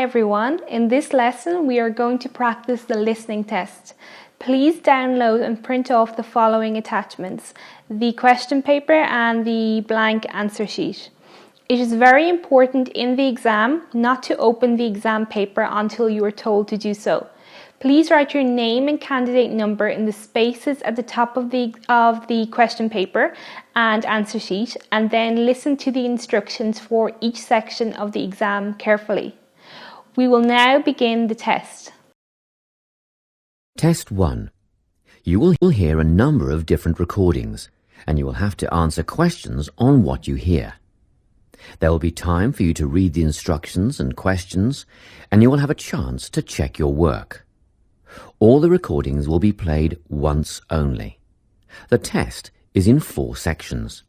Hi everyone, in this lesson we are going to practice the listening test. Please download and print off the following attachments: the question paper and the blank answer sheet. It is very important in the exam not to open the exam paper until you are told to do so. Please write your name and candidate number in the spaces at the top of the question paper and answer sheet, and then listen to the instructions for each section of the exam carefully. We will now begin the test. Test 1. You will hear a number of different recordings, and you will have to answer questions on what you hear. There will be time for you to read the instructions and questions, and you will have a chance to check your work. All the recordings will be played once only. The test is in 4 sections.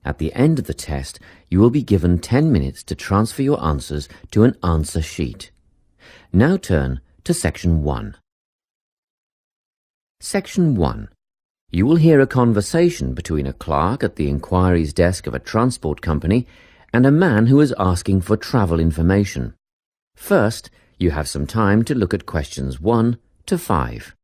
At the end of the test, you will be given 10 minutes to transfer your answers to an answer sheet. Now turn to Section 1. Section 1. You will hear a conversation between a clerk at the inquiries desk of a transport company and a man who is asking for travel information. First, you have some time to look at questions 1 to 5.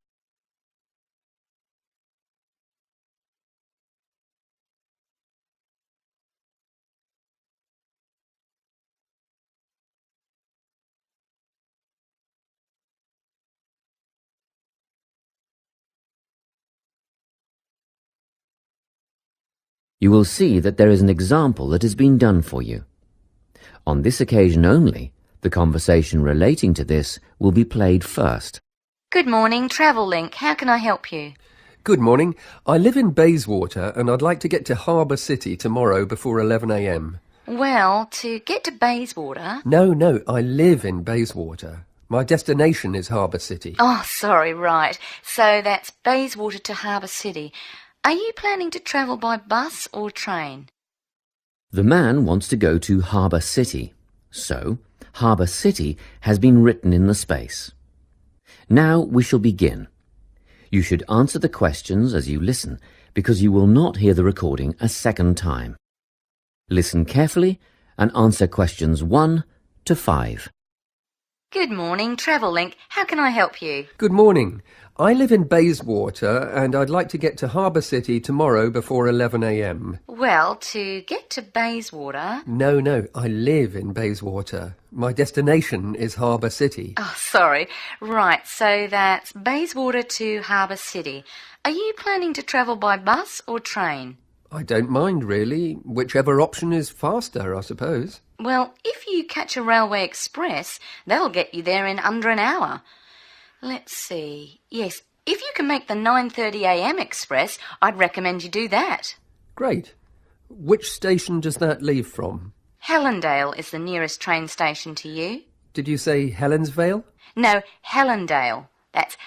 You will see that there is an example that has been done for you. On this occasion only, the conversation relating to this will be played first. Good morning, Travel Link. How can I help you? Good morning. I live in Bayswater and I'd like to get to Harbour City tomorrow before 11 a.m. Well, to get to Bayswater... No, I live in Bayswater. My destination is Harbour City. Oh, sorry, right. So that's Bayswater to Harbour City. Are you planning to travel by bus or train? The man wants to go to Harbour City, so Harbour City has been written in the space. Now we shall begin. You should answer the questions as you listen, because you will not hear the recording a second time. Listen carefully and answer questions 1 to 5. Good morning, Travel Link. How can I help you? Good morning. I live in Bayswater and I'd like to get to Harbour City tomorrow before 11 a.m. Well, to get to Bayswater... No, I live in Bayswater. My destination is Harbour City. Oh, sorry. Right, so that's Bayswater to Harbour City. Are you planning to travel by bus or train? I don't mind, really. Whichever option is faster, I suppose. Well, if you catch a railway express, that'll get you there in under an hour. Let's see. Yes, if you can make the 9:30 a.m. express, I'd recommend you do that. Great. Which station does that leave from? Helendale is the nearest train station to you. Did you say Helensvale? No, Helendale. That's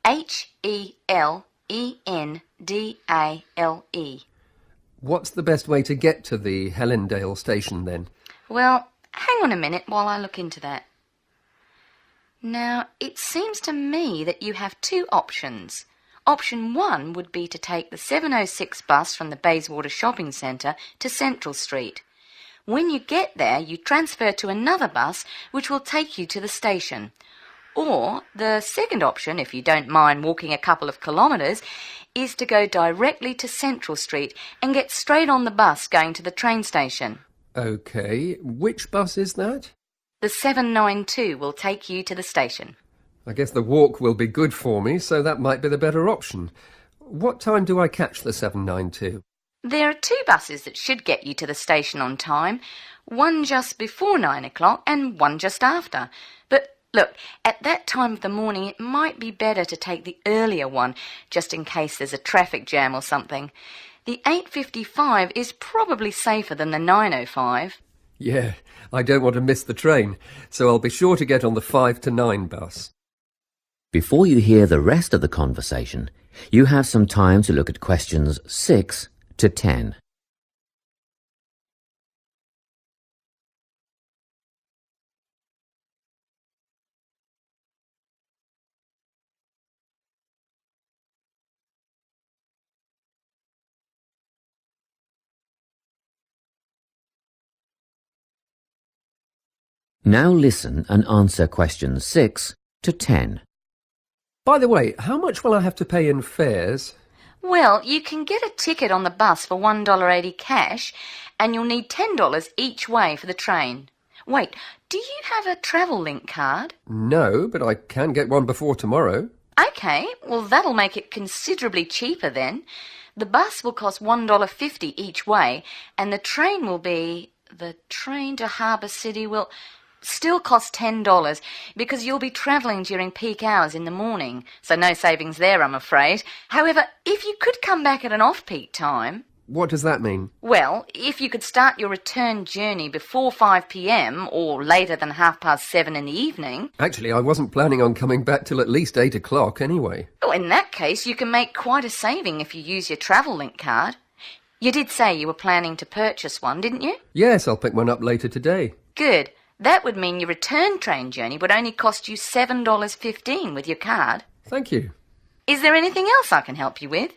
Helendale. What's the best way to get to the Helendale station then? Well, hang on a minute while I look into that. Now, it seems to me that you have 2 options. Option 1 would be to take the 7:06 bus from the Bayswater Shopping Centre to Central Street. When you get there, you transfer to another bus which will take you to the station. Or the second option, if you don't mind walking a couple of kilometres, is to go directly to Central Street and get straight on the bus going to the train station. OK, which bus is that? The 792 will take you to the station. I guess the walk will be good for me, so that might be the better option. What time do I catch the 792? There are 2 buses that should get you to the station on time, one just before 9 o'clock and one just after. But look, at that time of the morning it might be better to take the earlier one, just in case there's a traffic jam or something. The 8:55 is probably safer than the 9:05. Yeah, I don't want to miss the train, so I'll be sure to get on the 5 to 9 bus. Before you hear the rest of the conversation, you have some time to look at questions 6 to 10. Now listen and answer questions 6 to 10. By the way, how much will I have to pay in fares? Well, you can get a ticket on the bus for $1.80 cash, and you'll need $10 each way for the train. Wait, do you have a travel link card? No, but I can get one before tomorrow. OK, well that'll make it considerably cheaper then. The bus will cost $1.50 each way, and the train will be... The train to Harbour City will still cost $10 because you'll be travelling during peak hours in the morning, so no savings there, I'm afraid. However, if you could come back at an off-peak time... What does that mean? Well, if you could start your return journey before 5 p.m. or later than 7:30 in the evening... Actually, I wasn't planning on coming back till at least 8 o'clock anyway. Oh, in that case, you can make quite a saving if you use your travel link card. You did say you were planning to purchase one, didn't you? Yes, I'll pick one up later today. Good. That would mean your return train journey would only cost you $7.15 with your card. Thank you. Is there anything else I can help you with?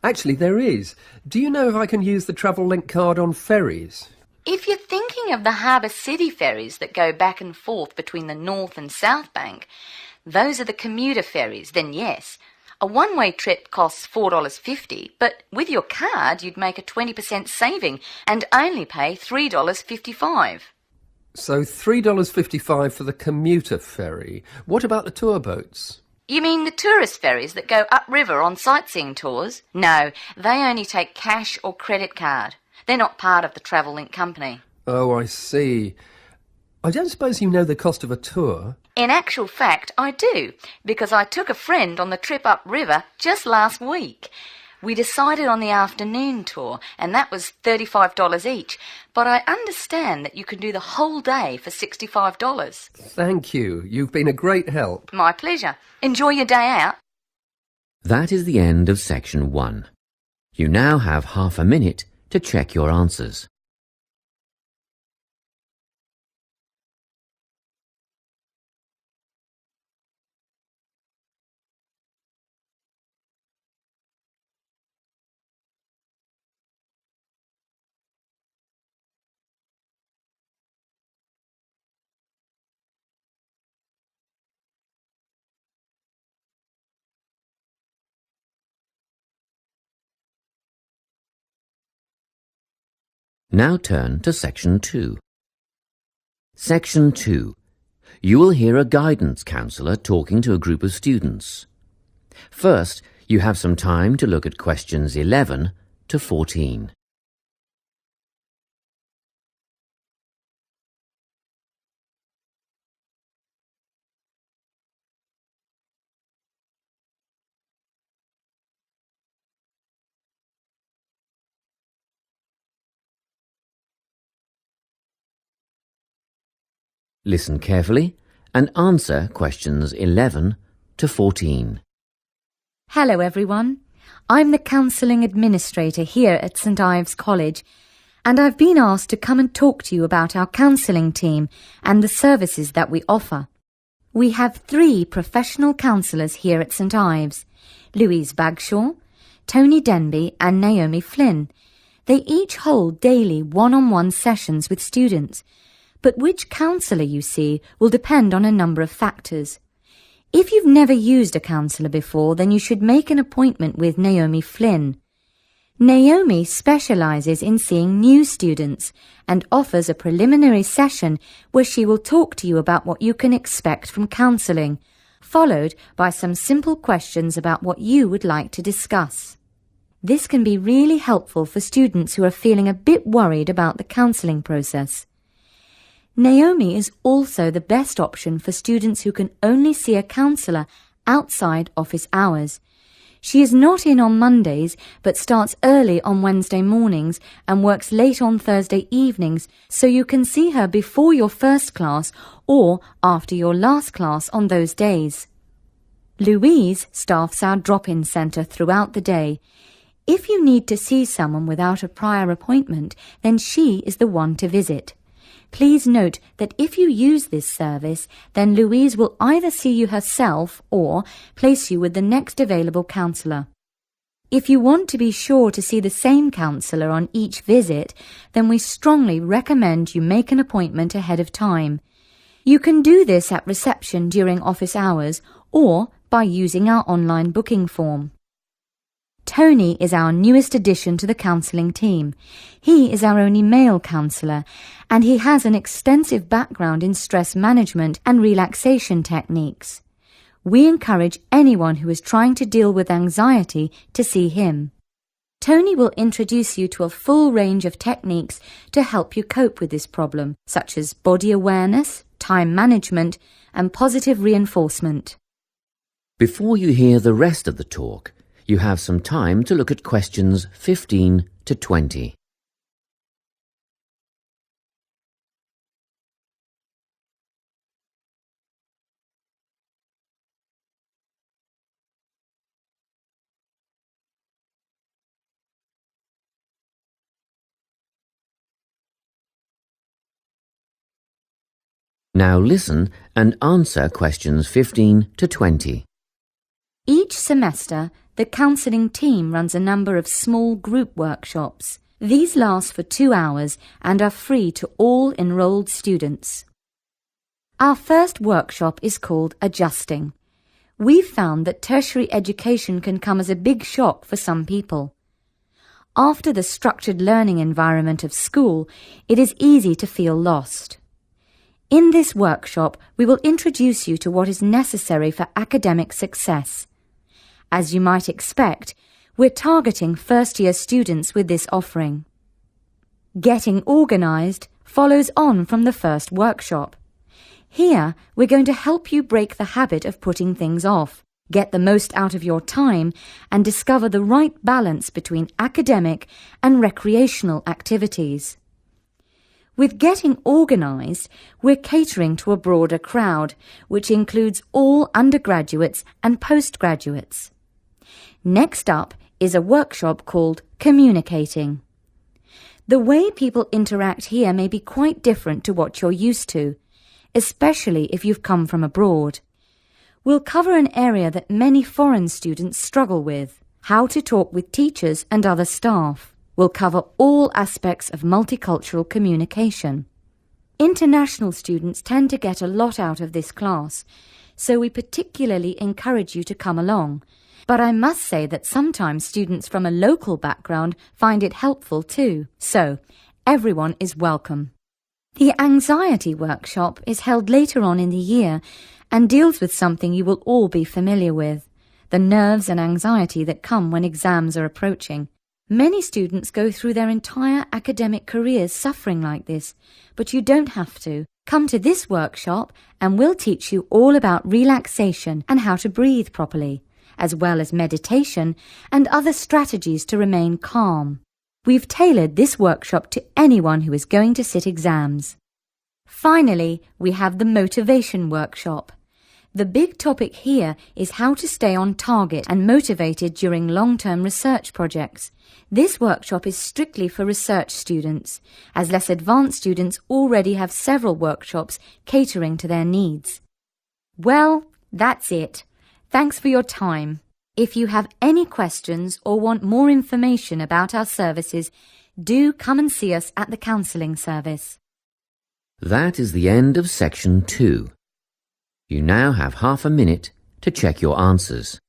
Actually, there is. Do you know if I can use the travel link card on ferries? If you're thinking of the Harbour City ferries that go back and forth between the North and South Bank, those are the commuter ferries, then yes. A one-way trip costs $4.50, but with your card you'd make a 20% saving and only pay $3.55. So $3.55 for the commuter ferry. What about the tour boats? You mean the tourist ferries that go upriver on sightseeing tours? No, they only take cash or credit card. They're not part of the Travel Link company. Oh, I see. I don't suppose you know the cost of a tour? In actual fact, I do, because I took a friend on the trip upriver just last week. We decided on the afternoon tour, and that was $35 each, but I understand that you can do the whole day for $65. Thank you. You've been a great help. My pleasure. Enjoy your day out. That is the end of section 1. You now have half a minute to check your answers. Now turn to Section 2. Section 2. You will hear a guidance counsellor talking to a group of students. First, you have some time to look at questions 11 to 14. Listen carefully and answer questions 11 to 14. Hello everyone. I'm the Counselling Administrator here at St Ives College, and I've been asked to come and talk to you about our counselling team and the services that we offer. We have 3 professional counsellors here at St Ives, Louise Bagshaw, Tony Denby and Naomi Flynn. They each hold daily one-on-one sessions with students, but which counsellor you see will depend on a number of factors. If you've never used a counsellor before, then you should make an appointment with Naomi Flynn. Naomi specialises in seeing new students and offers a preliminary session where she will talk to you about what you can expect from counselling, followed by some simple questions about what you would like to discuss. This can be really helpful for students who are feeling a bit worried about the counselling process. Naomi is also the best option for students who can only see a counsellor outside office hours. She is not in on Mondays, but starts early on Wednesday mornings and works late on Thursday evenings, so you can see her before your first class or after your last class on those days. Louise staffs our drop-in centre throughout the day. If you need to see someone without a prior appointment, then she is the one to visit. Please note that if you use this service, then Louise will either see you herself or place you with the next available counsellor. If you want to be sure to see the same counsellor on each visit, then we strongly recommend you make an appointment ahead of time. You can do this at reception during office hours or by using our online booking form. Tony is our newest addition to the counselling team. He is our only male counsellor, and he has an extensive background in stress management and relaxation techniques. We encourage anyone who is trying to deal with anxiety to see him. Tony will introduce you to a full range of techniques to help you cope with this problem, such as body awareness, time management, and positive reinforcement. Before you hear the rest of the talk, you have some time to look at questions 15 to 20. Now listen and answer questions 15 to 20. Each semester, the counselling team runs a number of small group workshops. These last for 2 hours and are free to all enrolled students. Our first workshop is called Adjusting. We've found that tertiary education can come as a big shock for some people. After the structured learning environment of school, it is easy to feel lost. In this workshop, we will introduce you to what is necessary for academic success. As you might expect, we're targeting first-year students with this offering. Getting organised follows on from the first workshop. Here, we're going to help you break the habit of putting things off, get the most out of your time, and discover the right balance between academic and recreational activities. With Getting Organised, we're catering to a broader crowd, which includes all undergraduates and postgraduates. Next up is a workshop called Communicating. The way people interact here may be quite different to what you're used to, especially if you've come from abroad. We'll cover an area that many foreign students struggle with: how to talk with teachers and other staff. We'll cover all aspects of multicultural communication. International students tend to get a lot out of this class, so we particularly encourage you to come along. But I must say that sometimes students from a local background find it helpful too. So, everyone is welcome. The anxiety workshop is held later on in the year and deals with something you will all be familiar with: the nerves and anxiety that come when exams are approaching. Many students go through their entire academic careers suffering like this, but you don't have to. Come to this workshop and we'll teach you all about relaxation and how to breathe properly, as well as meditation and other strategies to remain calm. We've tailored this workshop to anyone who is going to sit exams. Finally, we have the motivation workshop. The big topic here is how to stay on target and motivated during long-term research projects. This workshop is strictly for research students, as less advanced students already have several workshops catering to their needs. Well, that's it. Thanks for your time. If you have any questions or want more information about our services, do come and see us at the counselling service. That is the end of section 2. You now have half a minute to check your answers.